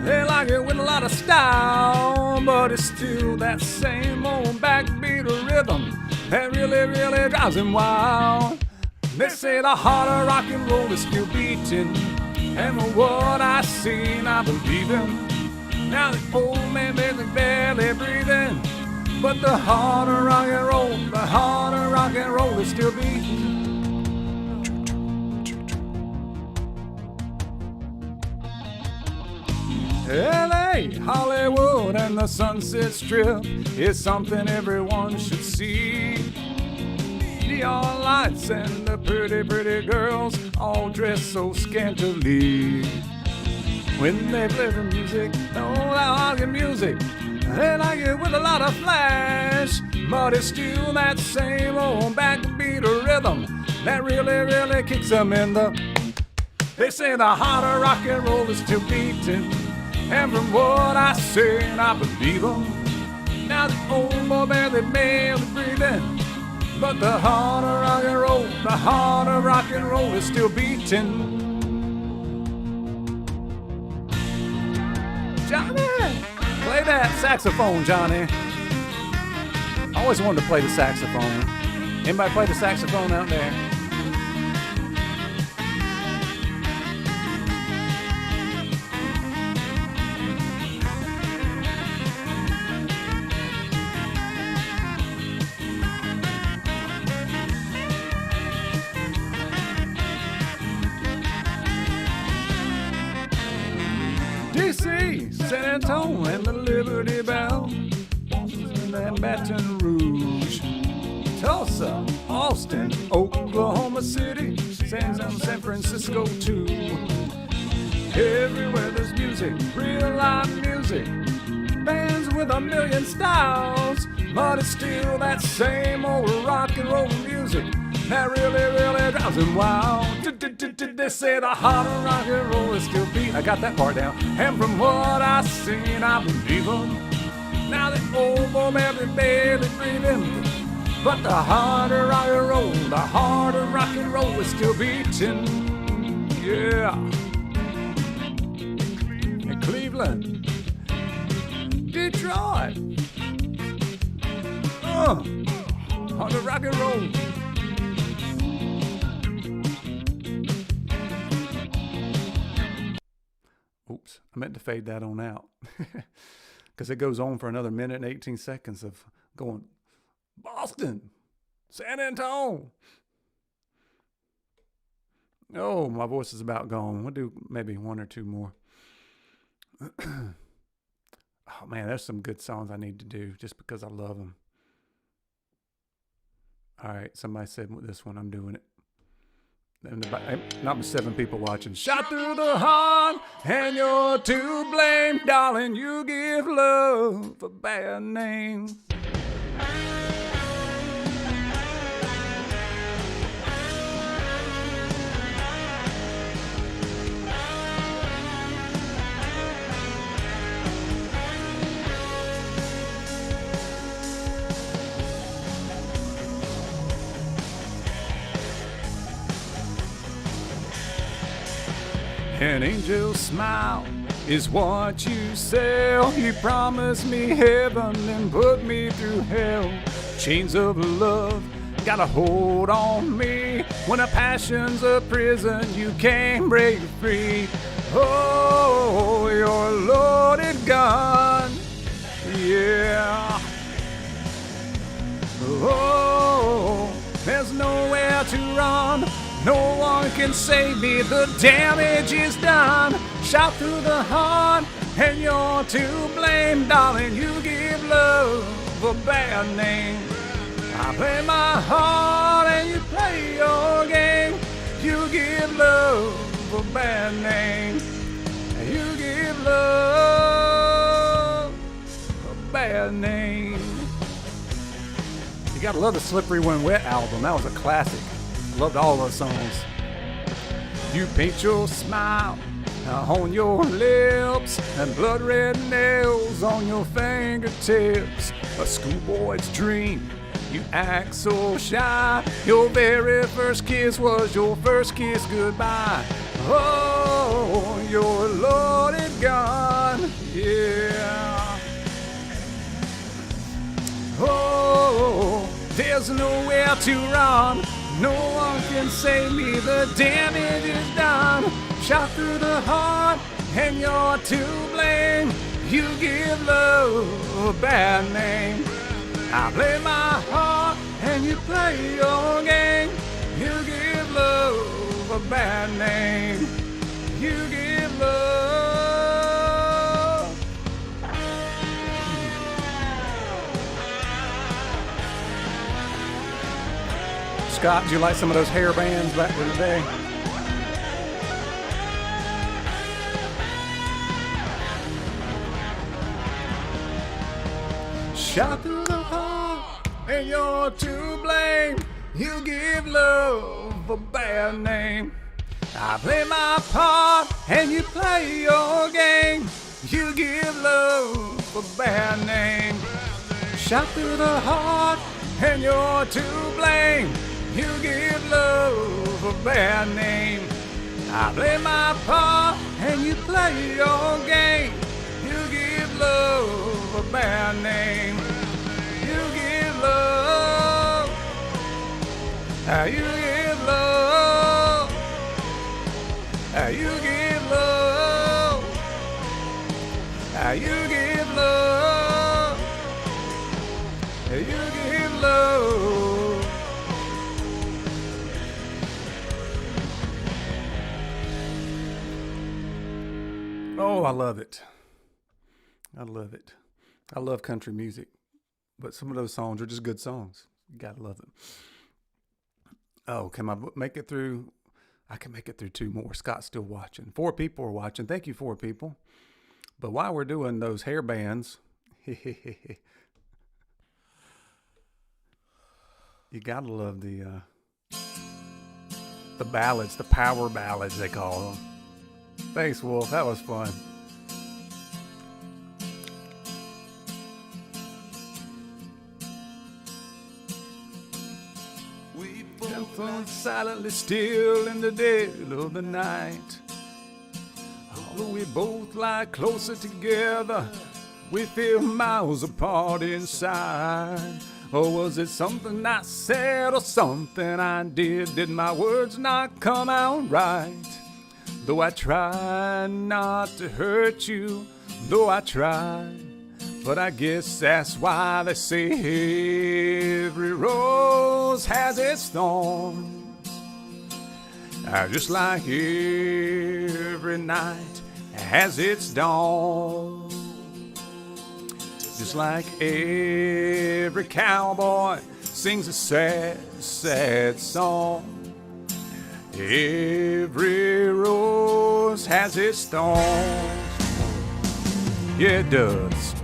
they like it with a lot of style, but it's still that same old backbeat rhythm that really, really drives them wild. They say the heart of rock and roll is still beating, and with what I seen, I believe him. Now the old man is barely breathing, but the heart of rock and roll, the heart of rock and roll is still beating. LA, Hollywood, and the Sunset Strip is something everyone should see. Neon lights and the pretty, pretty girls all dressed so scantily. When they play the music, oh, that rock music, they like it with a lot of flash, but it's still that same old backbeat rhythm that really, really kicks them in the... They say the heart of rock and roll is still beating, and from what I say, I believe them. Now the old boy barely breathing, but the heart of rock and roll, the heart of rock and roll is still beating. Johnny, play that saxophone, Johnny. I always wanted to play the saxophone. Anybody play the saxophone out there? D.C., San Antonio, and the Liberty Bell, and Baton Rouge, Tulsa, Austin, Oklahoma City, San Francisco too. Everywhere there's music, real live music, bands with a million styles, but it's still that same old rock and roll music that really, really drives them wild. They say the heart of rock and roll is still beating. I got that part down. And from what I've seen, I believe them. Now the old boy barely breathing, but the heart of rock and roll, the heart of rock and roll is still beating. Yeah. In Cleveland, Detroit, heart of rock and roll. Oops, I meant to fade that on out. Because it goes on for another minute and 18 seconds of going, Boston, San Antonio. Oh, my voice is about gone. We'll do maybe one or two more. Oh, man, there's some good songs I need to do just because I love them. All right, somebody said with this one, I'm doing it. Not with 7 people watching. Shot through the heart, and you're to blame, darling. You give love a bad name. An angel's smile is what you sell. You promised me heaven and put me through hell. Chains of love got a hold on me. When a passion's a prison, you can't break free. Oh, you're a loaded gun. Yeah. Oh, there's nowhere to run. No one can can save me, the damage is done. Shot through the heart, and you're to blame, darling. You give love a bad name. I play my heart, and you play your game. You give love a bad name. You give love a bad name. You gotta love the Slippery When Wet album. That was a classic. Loved all those songs. You paint your smile on your lips and blood red nails on your fingertips. A schoolboy's dream. You act so shy. Your very first kiss was your first kiss goodbye. Oh, you're a loaded gun. Yeah. Oh, there's nowhere to run. No one can save me. The damage is done. Shot through the heart, and you're to blame. You give love a bad name. I play my heart, and you play your game. You give love a bad name. You give love. Scott, did you like some of those hair bands back in the day? Shot through the heart, and you're to blame. You give love a bad name. I play my part, and you play your game. You give love a bad name. Shot through the heart, and you're to blame. You give love a bad name. I play my part, and you play your game. You give love a bad name. You give love. You give love. You give love. You give love. You give love. Oh, I love it. I love it. I love country music, but some of those songs are just good songs. You gotta love them. Oh, can I make it through? I can make it through 2 more. Scott's still watching. 4 people are watching. Thank you, 4 people. But while we're doing those hair bands, you gotta love the ballads, the power ballads they call them. Thanks, Wolf. That was fun. We both fell silently still in the dead of the night. Although we both lie closer together, we feel miles apart inside. Or was it something I said or something I did? Did my words not come out right? Though I try not to hurt you, though I try, but I guess that's why they say every rose has its thorns. Just like every night has its dawn. Just like every cowboy sings a sad, sad song. Every rose has its thorns. Yeah, it does.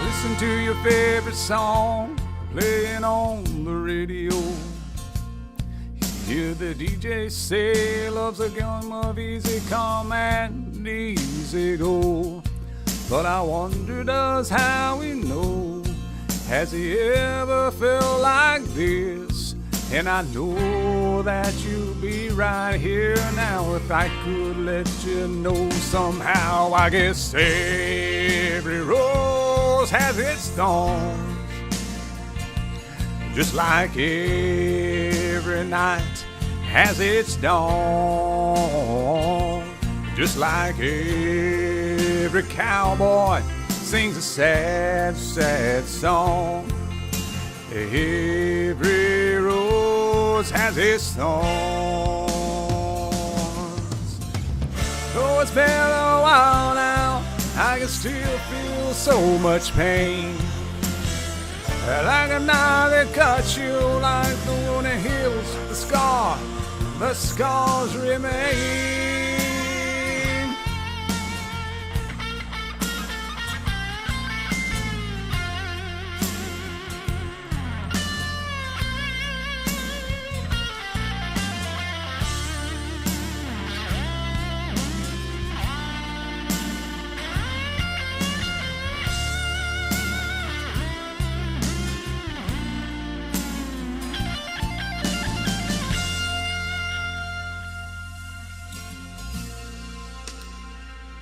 Listen to your favorite song playing on the radio. Hear the DJ say love's a game of easy come and easy go. But I wonder, does Howie know? Has he ever felt like this? And I know that you'll be right here now if I could let you know somehow. I guess every rose has its thorns. Just like every night has its dawn. Just like every cowboy sings a sad, sad song. Every rose has its thorns. Oh, it's been a while now, I can still feel so much pain. Like a knife that cuts you, like the one that heals the scars remain.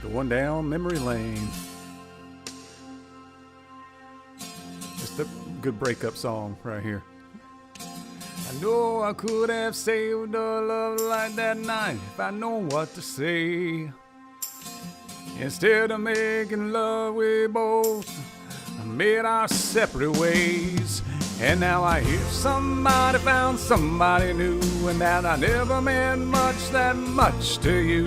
Going down memory lane. Just a good breakup song right here. I know I could have saved a love like that night if I know what to say. Instead of making love, we both made our separate ways. And now I hear somebody found somebody new, and that I never meant that much to you.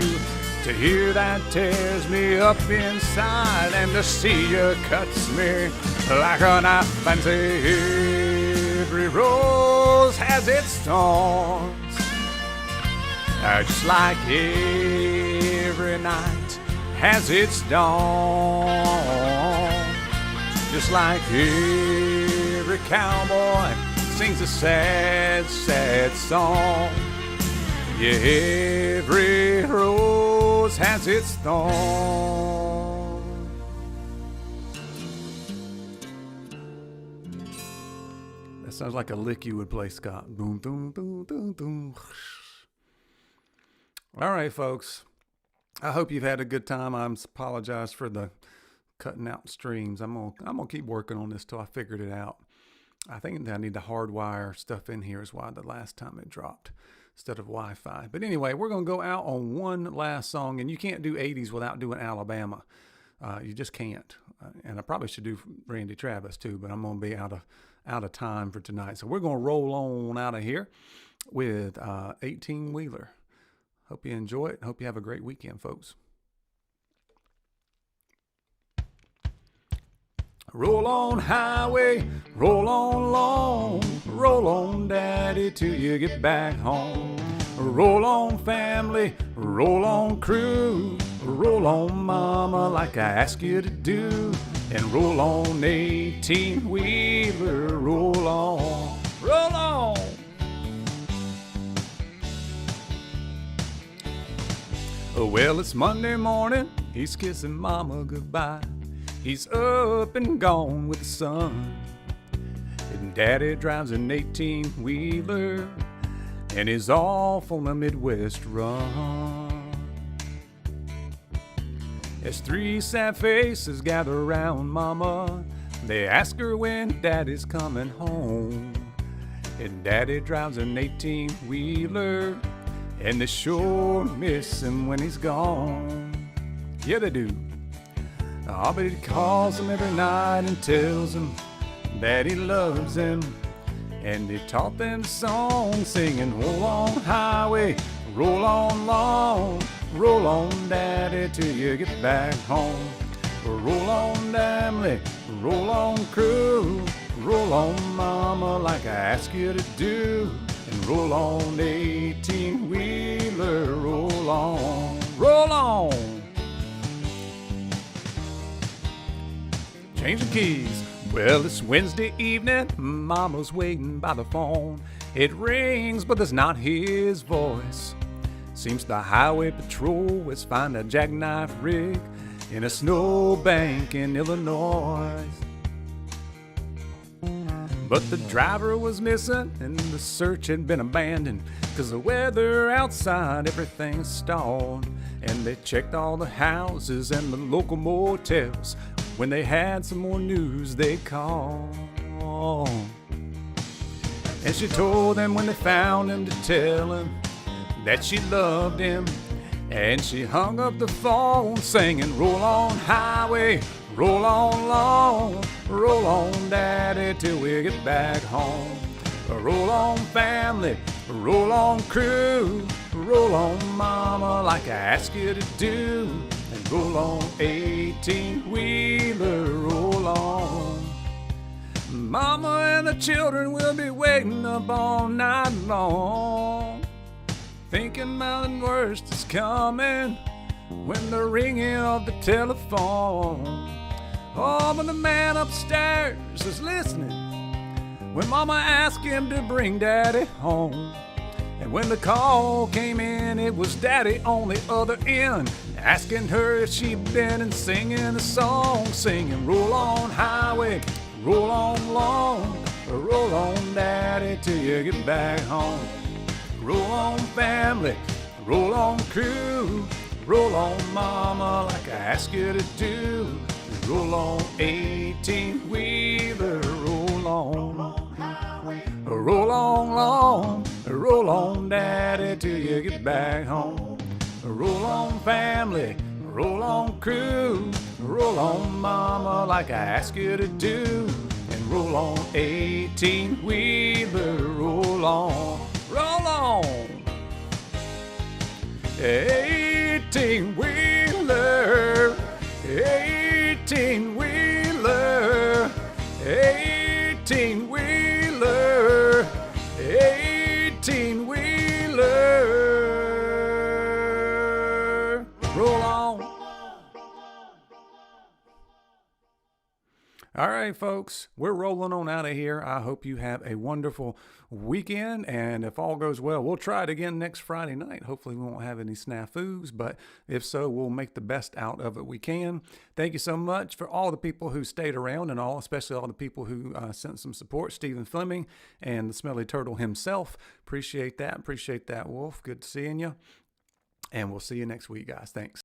To hear that tears me up inside, and to see you cuts me like a knife, and say every rose has its thorns. Just like every night has its dawn. Just like every cowboy sings a sad, sad song. Yeah, every rose has its thorn. That sounds like a lick you would play, Scott. Boom, boom, boom, boom, boom. All right, folks. I hope you've had a good time. I apologize for the cutting out streams. I'm gonna keep working on this till I figured it out. I think I need to hardwire stuff in here is why the last time it dropped instead of Wi-Fi. But anyway, we're going to go out on one last song, and you can't do 80s without doing Alabama. You just can't. And I probably should do Randy Travis too, but I'm going to be out of time for tonight. So we're going to roll on out of here with 18-wheeler. Hope you enjoy it. Hope you have a great weekend, folks. Roll on highway, roll on long, roll on daddy till you get back home. Roll on family, roll on crew, roll on mama like I ask you to do. And roll on 18-wheeler, roll on, roll on. Well, it's Monday morning, he's kissing mama goodbye. He's up and gone with the sun, and daddy drives an 18-wheeler, and he's off on a Midwest run. As three sad faces gather around mama, they ask her when daddy's coming home. And daddy drives an 18-wheeler, and they sure miss him when he's gone. Yeah, they do. Oh, but he calls him every night and tells him that he loves him. And he taught them the song singing, roll on highway, roll on long, roll on daddy till you get back home. Roll on family, roll on crew, roll on mama like I ask you to do. And roll on 18-wheeler, roll on, roll on. Change the keys. Well, it's Wednesday evening, mama's waiting by the phone. It rings, but there's not his voice. Seems the highway patrol has found a jackknife rig in a snowbank in Illinois. But the driver was missing and the search had been abandoned, 'cause the weather outside, everything stalled. And they checked all the houses and the local motels. When they had some more news, they called. And she told them when they found him to tell him that she loved him And she hung up the phone singing, roll on highway, roll on long, roll on daddy till we get back home. Roll on family, roll on crew, roll on mama like I asked you to do. And roll on 18-wheeler, roll on. Mama and the children will be waiting up all night long, thinking my worst is coming when the ringing of the telephone. Oh, but the man upstairs is listening when Mama asked him to bring Daddy home. And when the call came in, it was Daddy on the other end, asking her if she'd been and singing a song, singing, roll on highway, roll on long, roll on Daddy till you get back home. Roll on family, roll on crew, roll on mama like I asked you to do. Roll on 18-wheeler, roll on. Roll on long, roll on daddy till you get back home. Roll on family, roll on crew, roll on mama like I asked you to do. And roll on 18-wheeler, roll on. Roll on! 18-wheeler, 18-wheeler, 18-wheeler, 18-wheeler. Roll on. All right, folks, we're rolling on out of here. I hope you have a wonderful weekend, and if all goes well, we'll try it again next Friday night. Hopefully we won't have any snafus, but if so, we'll make the best out of it we can. Thank you so much for all the people who stayed around, and especially all the people who sent some support. Stephen Fleming and the Smelly Turtle himself. Appreciate that, Wolf. Good seeing you, and we'll see you next week, guys. Thanks.